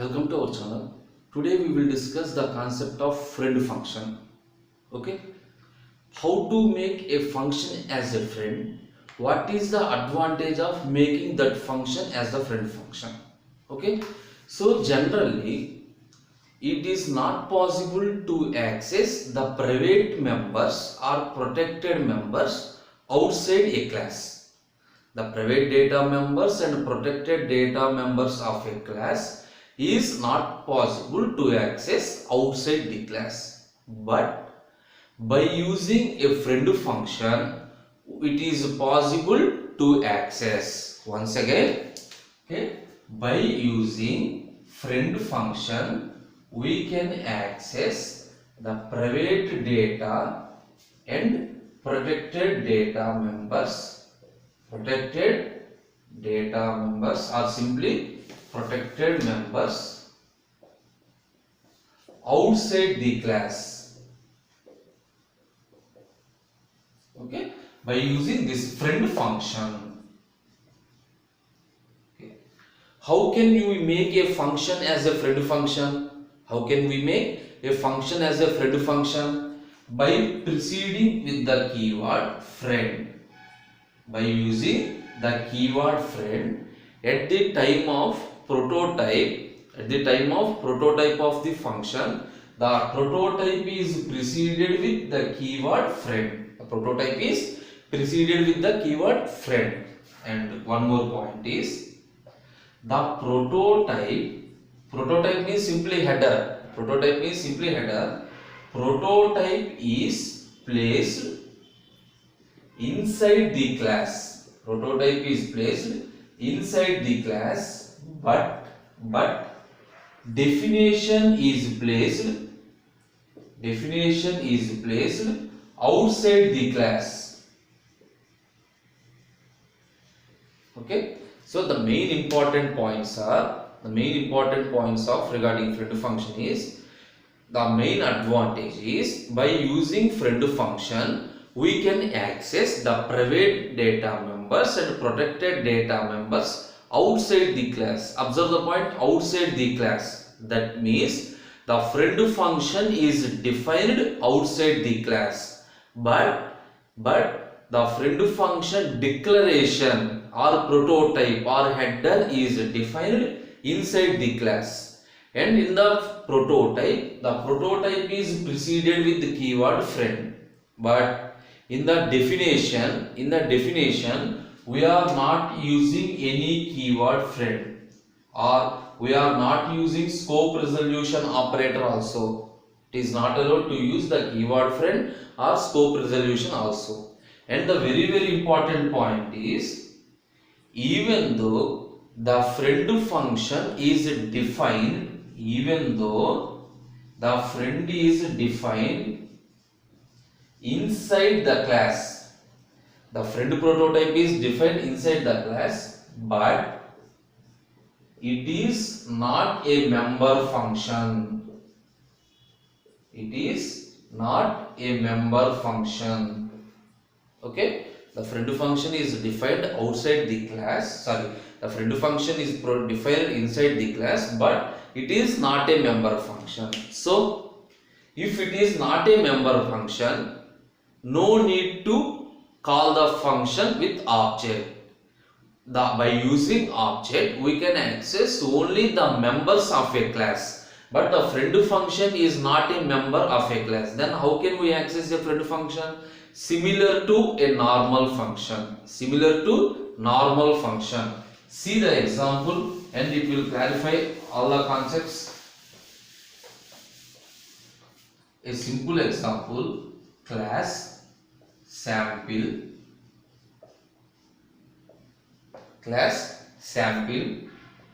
Welcome to our channel. Today we will discuss the concept of friend function. Okay, how to make a function as a friend. What is the advantage of making that function as the friend function? Okay, so generally it is not possible to access the private members or protected members outside a class. The private data members and protected data members of a class is not possible to access outside the class, but by using a friend function it is possible to access. Once again, okay, by using friend function we can access the private data and protected data members. Protected data members are simply protected members outside the class. Okay, by using this friend function. Okay. How can you make a function as a friend function? How can we make a function as a friend function? By preceding with the keyword friend. By using the keyword friend at the time of prototype, of the function, the prototype is preceded with the keyword friend. The prototype is preceded with the keyword friend. And one more point is the prototype means simply header. Prototype is placed inside the class. Prototype is placed inside the class, but definition is placed outside the class. Okay, so the main important points of regarding friend function is the main advantage is by using friend function we can access the private data members and protected data members outside the class. Observe the point, outside the class. That means the friend function is defined outside the class, but the friend function declaration or prototype or header is defined inside the class. And in the prototype is preceded with the keyword friend, but in the definition we are not using any keyword friend, or we are not using scope resolution operator also. It is not allowed to use the keyword friend or scope resolution also. And the very important point is, even though the friend function is defined, inside the class, the friend prototype is defined inside the class, but it is not a member function. Okay, the friend function is defined outside the class. The friend function is defined inside the class, but it is not a member function. So if it is not a member function, no need to call the function with object. By using object we can access only the members of a class, but the friend function is not a member of a class. Then how can we access a friend function? Similar to a normal function. See the example and it will clarify all the concepts. A simple example: class sample,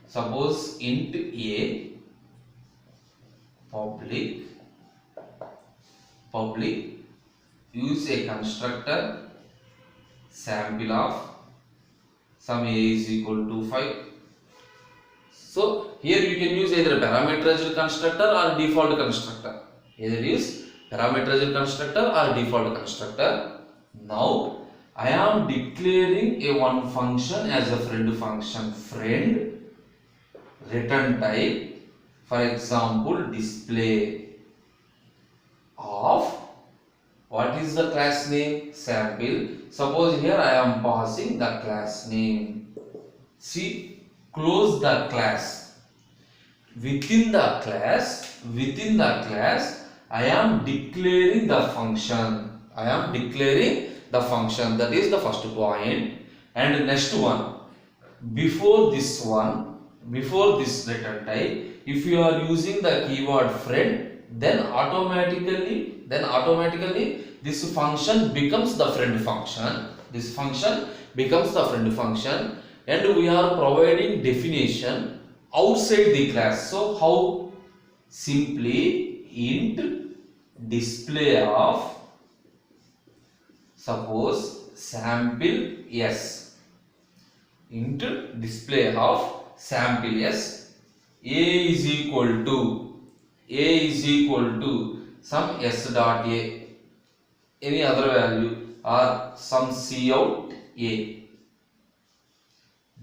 suppose int a public, use a constructor sample of sum a is equal to 5. So here you can use either parameterized constructor or default constructor. Now I am declaring a one function as a friend function. Friend return type For example, display of, what is the class name? Sample. Suppose here I am passing the class name. See, close the class. Within the class, I am declaring the function. That is the first point. And next one, before this return type, if you are using the keyword friend, then automatically this function becomes the friend function. And we are providing definition outside the class. So how? Simply int display of, suppose, sample s. Int display of sample s. A is equal to some s dot a, any other value, or some cout a.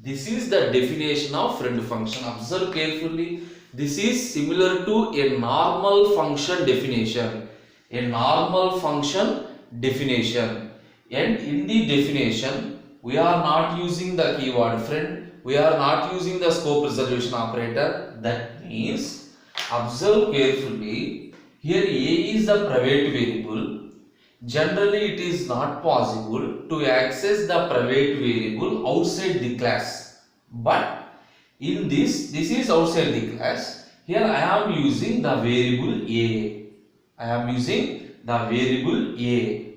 This is the definition of friend function. Observe carefully. This is similar to a normal function definition. And in the definition, we are not using the keyword friend. We are not using the scope resolution operator. That means, observe carefully. Here a is the private variable. Generally, it is not possible to access the private variable outside the class. But in this is outside the class. Here I am using the variable a.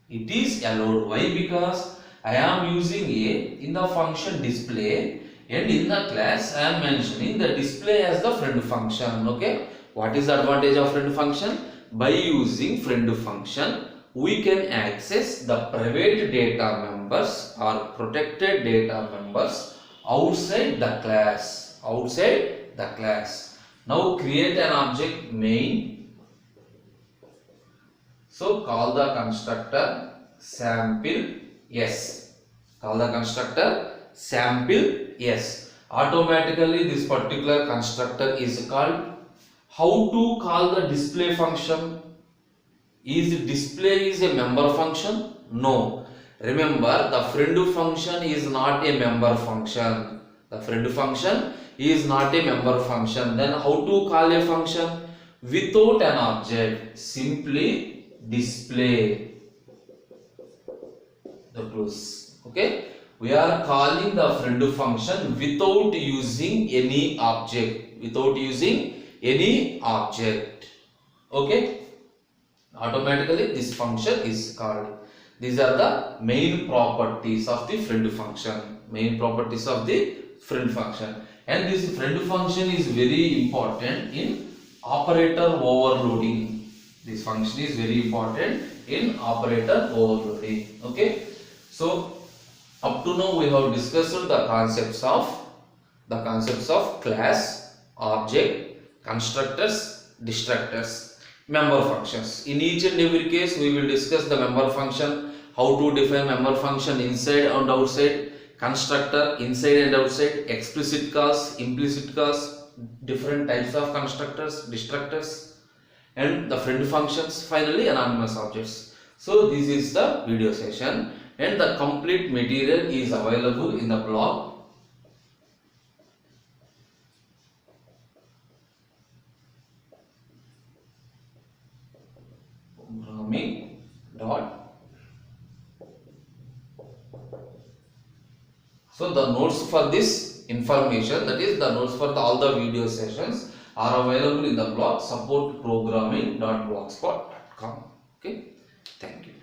It is allowed. Why? Because I am using a in the function display, and in the class I am mentioning the display as the friend function. Okay. What is the advantage of friend function? By using friend function, we can access the private data members or protected data members outside the class. Now create an object main. So call the constructor sample s. Automatically this particular constructor is called. How to call the display function? Is display a member function? No. Remember, the friend function is not a member function. Then how to call a function? Without an object, simply display the close. Okay. We are calling the friend function without using any object. Okay. Automatically this function is called. These are the main properties of the friend function. And this friend function is very important in operator overloading. Okay. So up to now we have discussed the concepts of class, object, constructors, destructors, member functions. In each and every case we will discuss the member function, how to define member function inside and outside, constructor inside and outside, explicit calls, implicit calls, different types of constructors, destructors, and the friend functions, finally anonymous objects. So this is the video session, and the complete material is available in the blog. So the notes for this information, that is the notes for all the video sessions, are available in the blog supportprogramming.blogspot.com. Okay, thank you.